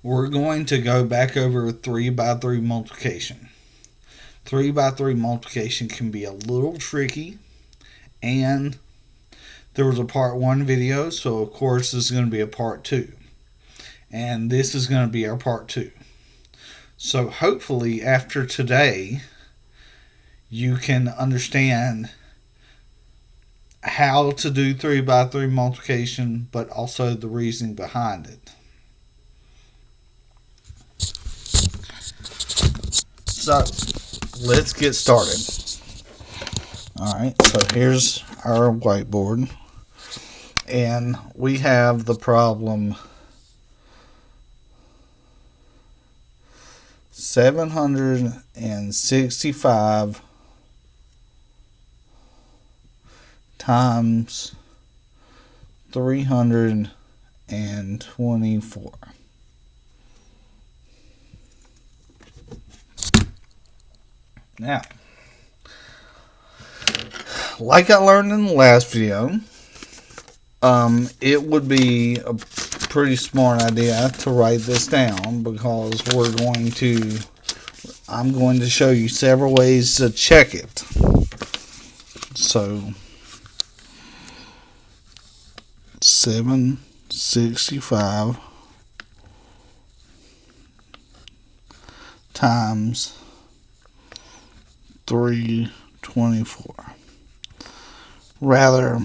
We're going to go back over 3 by 3 multiplication. 3 by 3 multiplication can be a little tricky, and there was a part 1 video, so of course this is going to be a part 2. And this is going to be our part 2. So hopefully after today, you can understand how to do 3 by 3 multiplication, but also the reasoning behind it. So let's get started. Alright, so here's our whiteboard. And we have the problem 765 times 324. Now, like I learned in the last video, it would be a pretty smart idea to write this down, because I'm going to show you several ways to check it. So 765 times 324. Rather,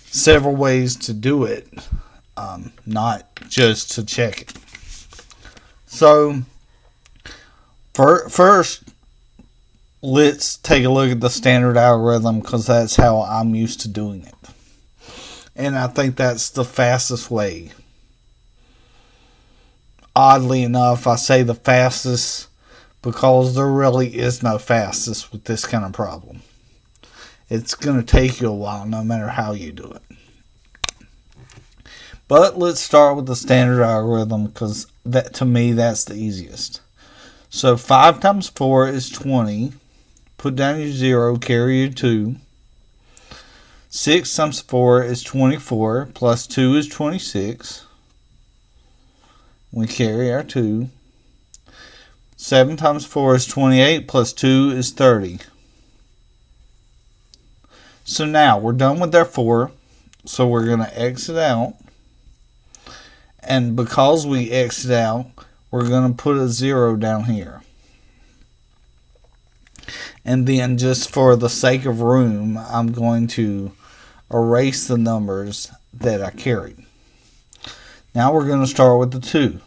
several ways to do it, not just to check it. So, first, let's take a look at the standard algorithm, because that's how I'm used to doing it. And I think that's the fastest way. Oddly enough, I say the fastest because there really is no fastest with this kind of problem. It's going to take you a while no matter how you do it. But let's start with the standard algorithm, because that, to me, that's the easiest. So 5 times 4 is 20. Put down your 0, carry your 2. 6 times 4 is 24, plus 2 is 26. We carry our 2. 7 times 4 is 28, plus 2 is 30. So now we're done with our 4, so we're going to exit out. And because we exit out, we're going to put a 0 down here. And then, just for the sake of room, I'm going to erase the numbers that I carried. Now we're going to start with the 2.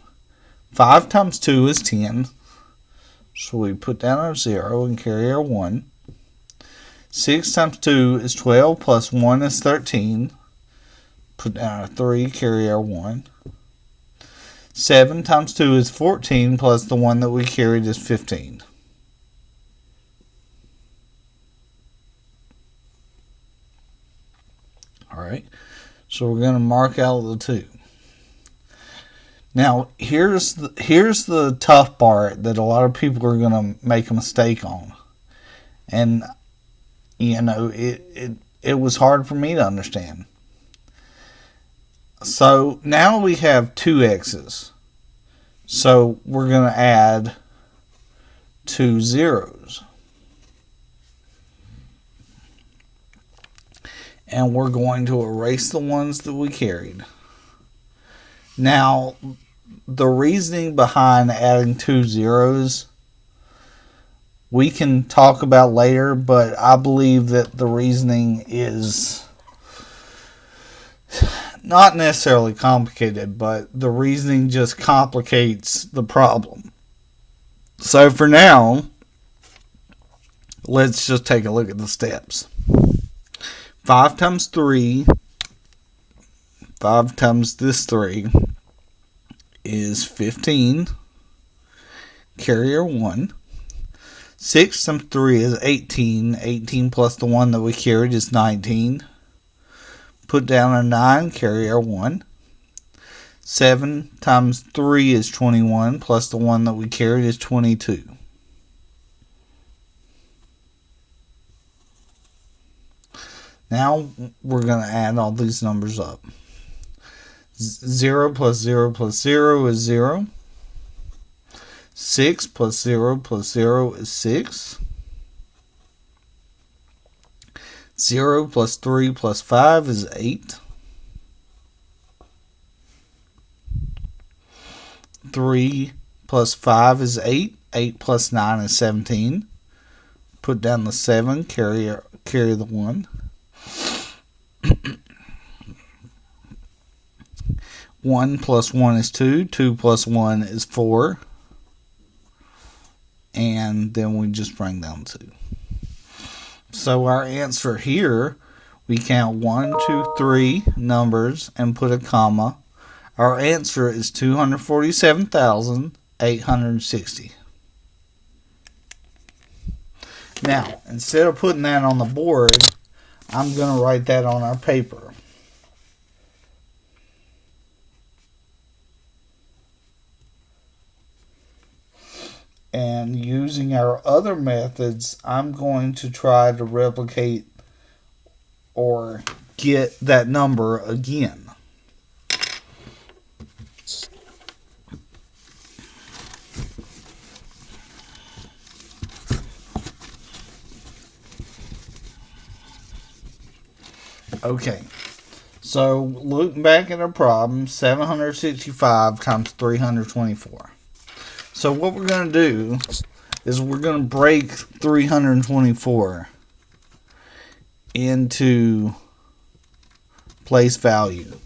5 times 2 is 10. So we put down our 0 and carry our 1. 6 times 2 is 12, plus 1 is 13. Put down our 3, carry our 1. 7 times 2 is 14, plus the 1 that we carried is 15. Alright, so we're going to mark out the 2. Now, here's the tough part that a lot of people are going to make a mistake on. And, you know, it was hard for me to understand. So, now we have 2 x's. So, we're going to add 2 zeros. And we're going to erase the ones that we carried. Now, the reasoning behind adding 2 zeros, we can talk about later, but I believe that the reasoning is not necessarily complicated, but the reasoning just complicates the problem. So for now, let's just take a look at the steps. 5 times 3, 5 times this 3 is 15. Carry our 1. 6 times 3 is 18. 18 plus the 1 that we carried is 19. Put down our 9, carry our 1. 7 times 3 is 21, plus the 1 that we carried is 22. Now we're going to add all these numbers up. 0 plus 0 plus 0 is 0. 6 plus 0 plus 0 is 6. 0 plus 3 plus 5 is 8. 3 plus 5 is 8. 8 plus 9 is 17. Put down the 7, carry the 1. 1 plus 1 is 2. 2 plus 1 is 4. And then we just bring down 2. So our answer here, we count 1, 2, 3 numbers and put a comma. Our answer is 247,860. Now, instead of putting that on the board, I'm going to write that on our paper. And using our other methods, I'm going to try to replicate or get that number again. Okay, so looking back at our problem, 765 times 324. So what we're going to do is we're going to break 324 into place value.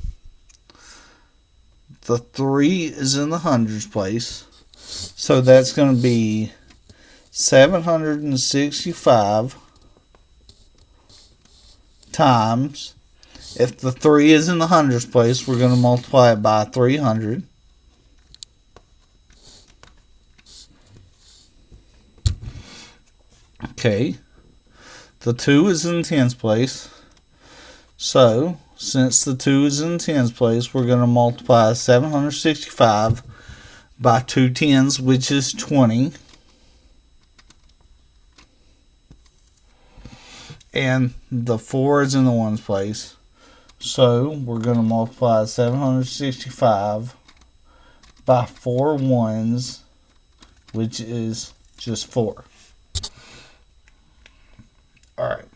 The 3 is in the hundreds place, so that's going to be 765 times, if the 3 is in the hundreds place, we're going to multiply it by 300. Okay, the 2 is in tens place, so since the 2 is in tens place, we're going to multiply 765 by 2 tens, which is 20. And the 4 is in the ones place, so we're going to multiply 765 by 4 ones, which is just 4. Alright,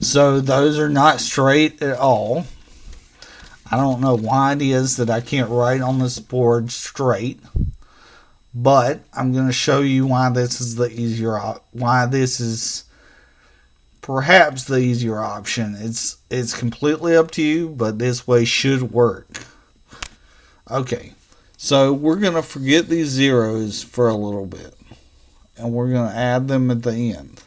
so those are not straight at all. I don't know why it is that I can't write on this board straight, but I'm going to show you why this is perhaps the easier option. It's completely up to you, but this way should work. Okay, so we're going to forget these zeros for a little bit, and we're going to add them at the end.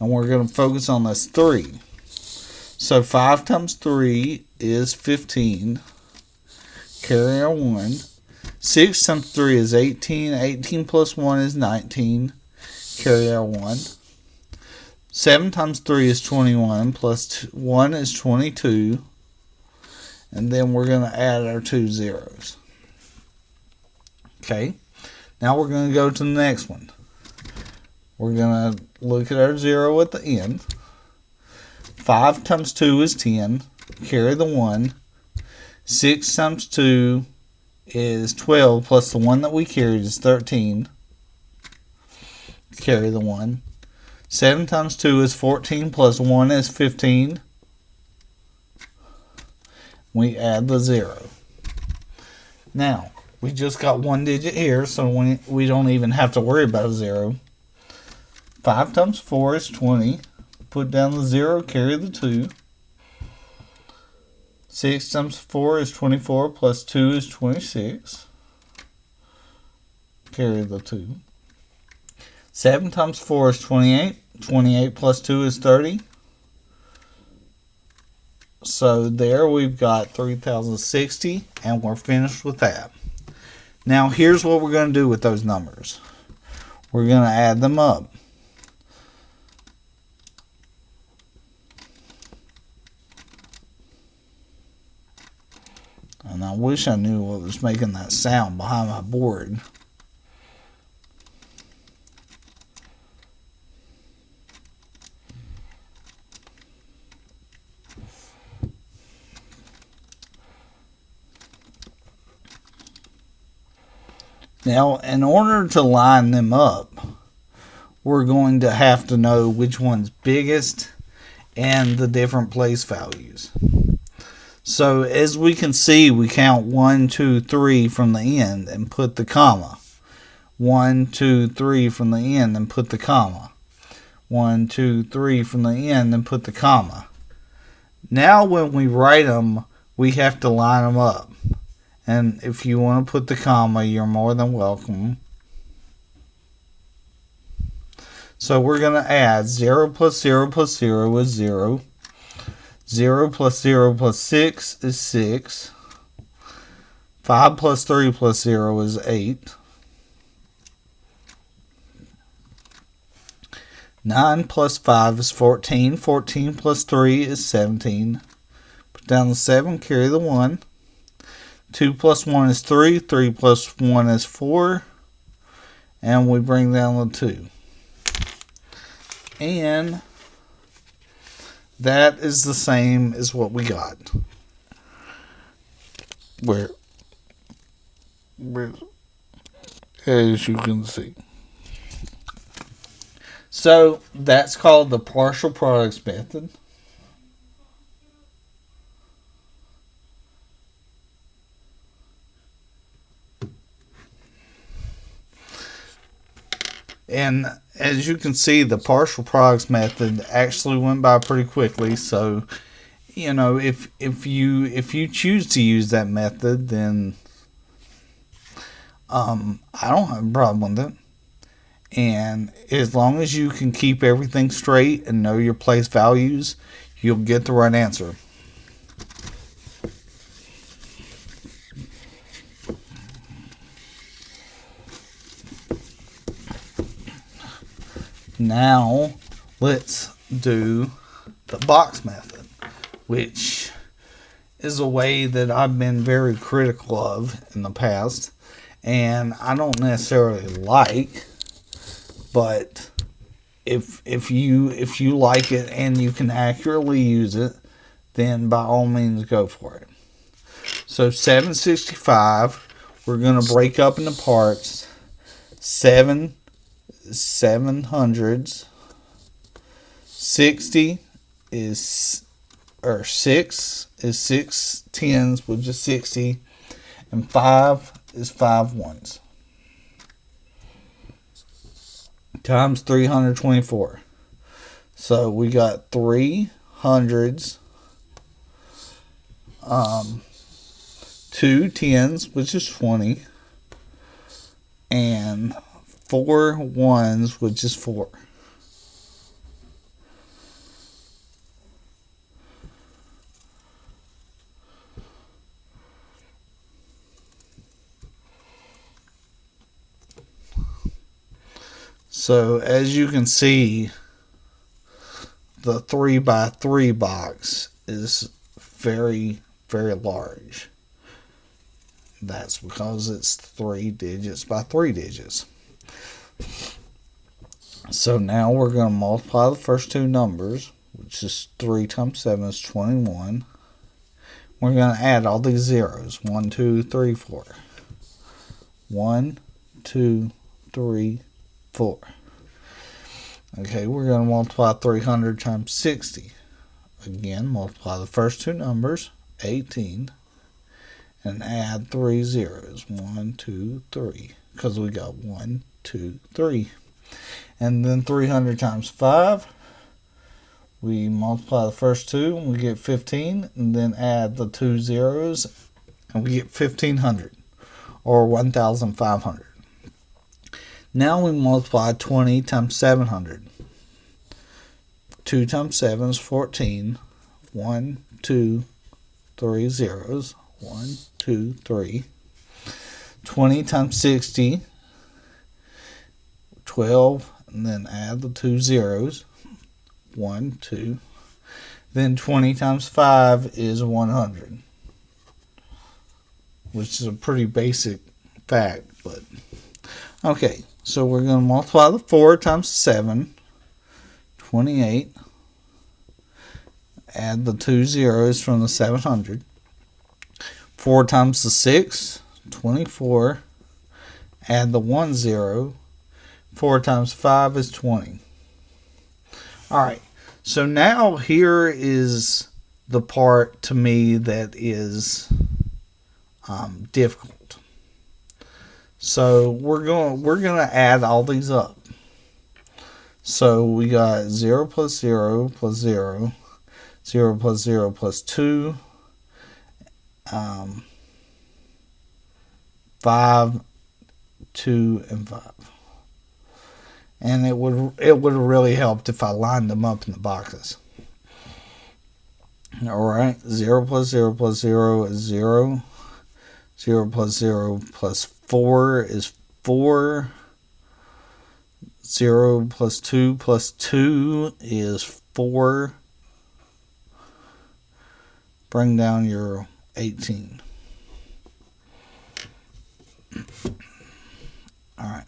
And we're going to focus on this 3. So 5 times 3 is 15. Carry our 1. 6 times 3 is 18. 18 plus 1 is 19. Carry our 1. 7 times 3 is 21. Plus 1 is 22. And then we're going to add our 2 zeros. Okay. Now we're going to go to the next one. We're going to look at our 0 at the end. 5 times 2 is 10. Carry the 1. 6 times 2 is 12, plus the 1 that we carried is 13. Carry the 1. 7 times 2 is 14, plus 1 is 15. We add the 0. Now, we just got one digit here, so we don't even have to worry about a 0. 5 times 4 is 20. Put down the 0, carry the 2. 6 times 4 is 24, plus 2 is 26. Carry the 2. 7 times 4 is 28. 28 plus 2 is 30. So there we've got 3,060, and we're finished with that. Now here's what we're going to do with those numbers. We're going to add them up. And I wish I knew what was making that sound behind my board. Now, in order to line them up, we're going to have to know which one's biggest and the different place values. So as we can see, we count 1, 2, 3 from the end and put the comma. 1, 2, 3 from the end and put the comma. 1, 2, 3 from the end and put the comma. Now when we write them, we have to line them up. And if you want to put the comma, you're more than welcome. So we're going to add 0 plus 0 plus 0 is 0. 0 plus 0 plus 6 is 6. 5 plus 3 plus 0 is 8. 9 plus 5 is 14. 14 plus 3 is 17. Put down the 7, carry the 1. 2 plus 1 is 3. 3 plus 1 is 4. And we bring down the 2. And that is the same as what we got. Where as you can see. So that's called the partial products method. And as you can see, the partial products method actually went by pretty quickly. So, you know, if you choose to use that method, then I don't have a problem with it. And as long as you can keep everything straight and know your place values, you'll get the right answer. Now, let's do the box method, which is a way that I've been very critical of in the past, and I don't necessarily like, but if you like it and you can accurately use it, then by all means go for it. So 765, we're going to break up into parts. 700s. 60 is, or 6 is 6 tens, which is 60, and 5 is 5 ones. Times 324. So we got 3 hundreds, 2 tens, which is 20, and 4 ones, which is 4. So as you can see, the 3x3 box is very, very large. That's because it's 3 digits by 3 digits. So now we're going to multiply the first two numbers, which is 3 times 7 is 21. We're going to add all these zeros. 1, 2, 3, 4. 1, 2, 3, 4. Okay, we're going to multiply 300 times 60. Again, multiply the first two numbers, 18, and add 3 zeros. 1, 2, 3. Because we got 1, 2, 3. And then 300 times 5. We multiply the first two and we get 15. And then add the 2 zeros and we get 1500 or 1500. Now we multiply 20 times 700. 2 times 7 is 14. 1, 2, 3 zeros. 1, 2, 3. 20 times 60. 12, and then add the 2 zeros. 1, 2. Then 20 times 5 is 100. Which is a pretty basic fact, but okay. So we're going to multiply the 4 times 7, 28. Add the 2 zeros from the 700. 4 times the 6, 24. Add the 1 0. 4 times 5 is 20. Alright, so now here is the part to me that is difficult. So we're gonna add all these up. So we got 0 plus 0 plus 0, 0 plus 0 plus 2, 5, 2, and 5. And it would have really helped if I lined them up in the boxes. Alright, 0 plus 0 plus 0 is 0. 0 plus 0 plus 4 is 4. 0 plus 2 plus 2 is 4. Bring down your 18. Alright.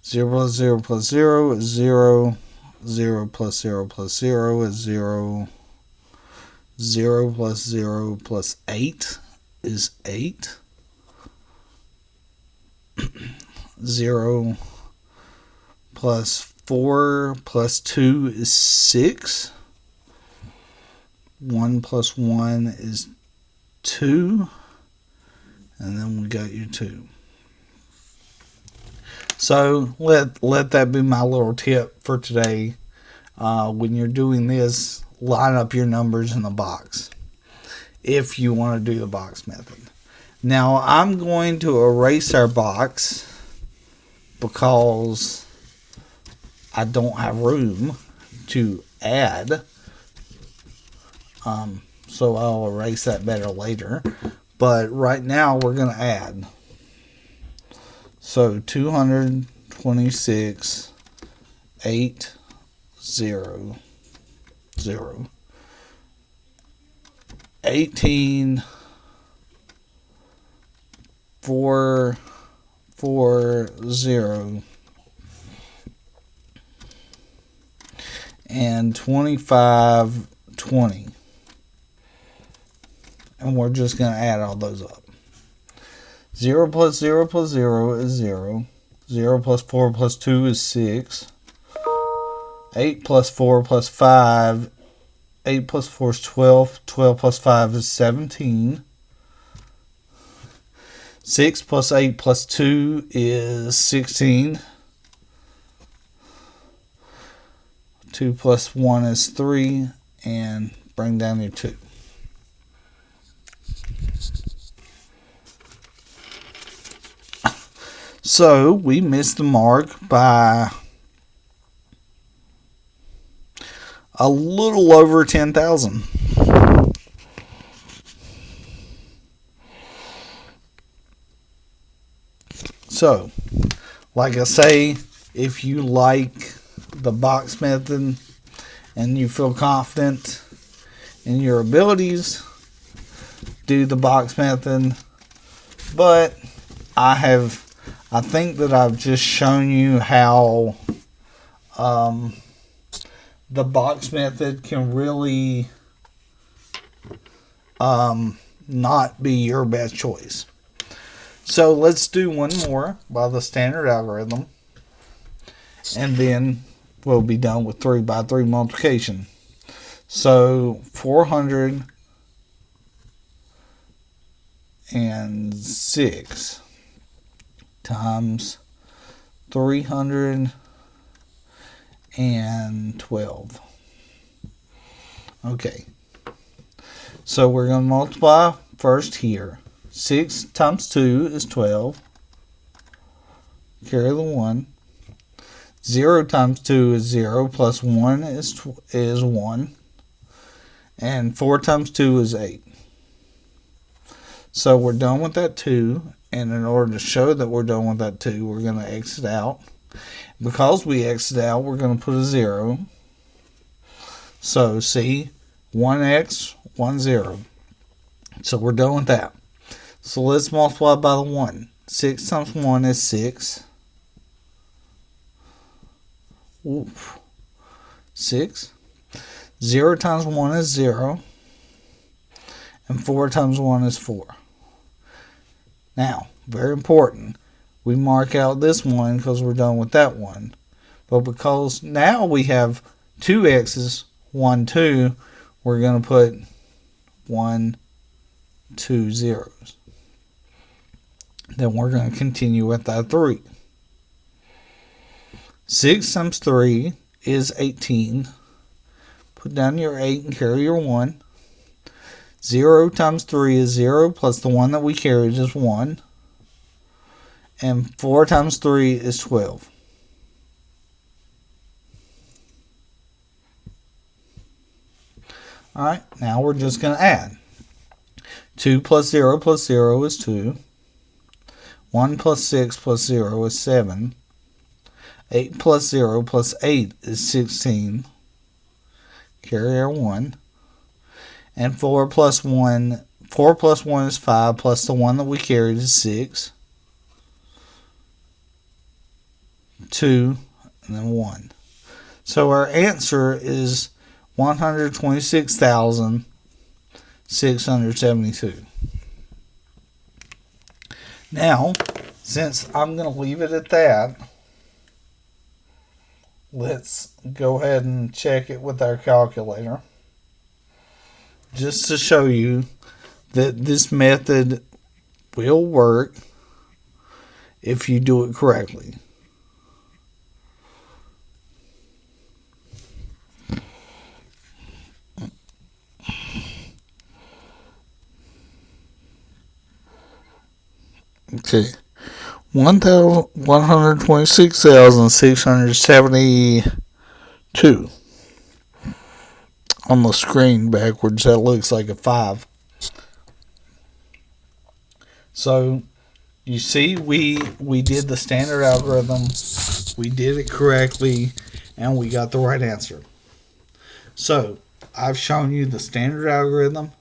0 plus 0 plus 0 is 0. 0 plus 0 plus 0 is 0. 0 plus 0 plus 8 is 8. 0 plus 4 plus 2 is 6. 1 plus 1 is 2. And then we got your 2. So let that be my little tip for today. When you're doing this, line up your numbers in the box if you want to do the box method. Now I'm going to erase our box because I don't have room to add. So I'll erase that better later. But right now we're going to add. So 226, 8, 0, 0. 18, 4, 4, 0. And 25, 20. And we're just going to add all those up. 0 plus 0 plus 0 is 0. 0 plus 4 plus 2 is 6. 8 plus 4 plus 5. 8 plus 4 is 12. 12 plus 5 is 17. 6 plus 8 plus 2 is 16. 2 plus 1 is 3. And bring down your 2. So we missed the mark by a little over 10,000. So, like I say, if you like the box method and you feel confident in your abilities, do the box method. But I think that I've just shown you how the box method can really not be your best choice. So let's do one more by the standard algorithm, and then we'll be done with 3 by 3 multiplication. So 406 times 312. Okay, so we're going to multiply first here. 6 times 2 is 12. Carry the 1. 0 times 2 is 0, plus 1 is 1. And 4 times 2 is 8. So we're done with that 2. And in order to show that we're done with that 2, we're going to exit out. Because we exit out, we're going to put a 0. So see, 1x, 1, 0. So we're done with that. So let's multiply by the 1. 6 times 1 is 6. Oof. 6. 0 times 1 is 0. And 4 times 1 is 4. Now, very important, we mark out this one because we're done with that one. But because now we have two x's, 1, 2, we're going to put 1, 2 zeros. Then we're going to continue with that 3. 6 times 3 is 18. Put down your 8 and carry your 1. 0 times 3 is 0 plus the 1 that we carried is 1. And 4 times 3 is 12. Alright, now we're just going to add. 2 plus 0 is 2. 1 plus 6 plus 0 is 7. 8 plus 0 plus 8 is 16. Carry our 1. And 4 plus 1 is 5 plus the 1 that we carried is 6. 2 and then 1. So our answer is 126,672. Now, since I'm going to leave it at that, let's go ahead and check it with our calculator. Just to show you that this method will work if you do it correctly. Okay, 126,672 on the screen backwards. That looks like a 5. So you see, we did the standard algorithm, we did it correctly, and we got the right answer. So I've shown you the standard algorithm,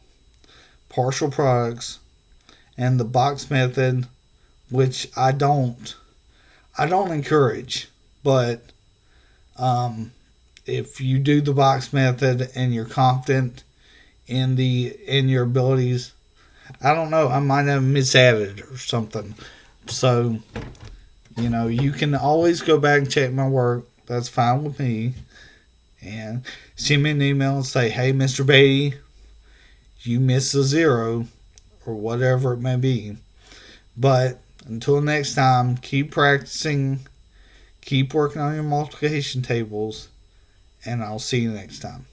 partial products, and the box method, which I don't encourage, but if you do the box method and you're confident in your abilities, I don't know, I might have misadded or something. So, you can always go back and check my work. That's fine with me. And send me an email and say, hey, Mr. Beatty, you missed a 0, or whatever it may be. But until next time, keep practicing, keep working on your multiplication tables, and I'll see you next time.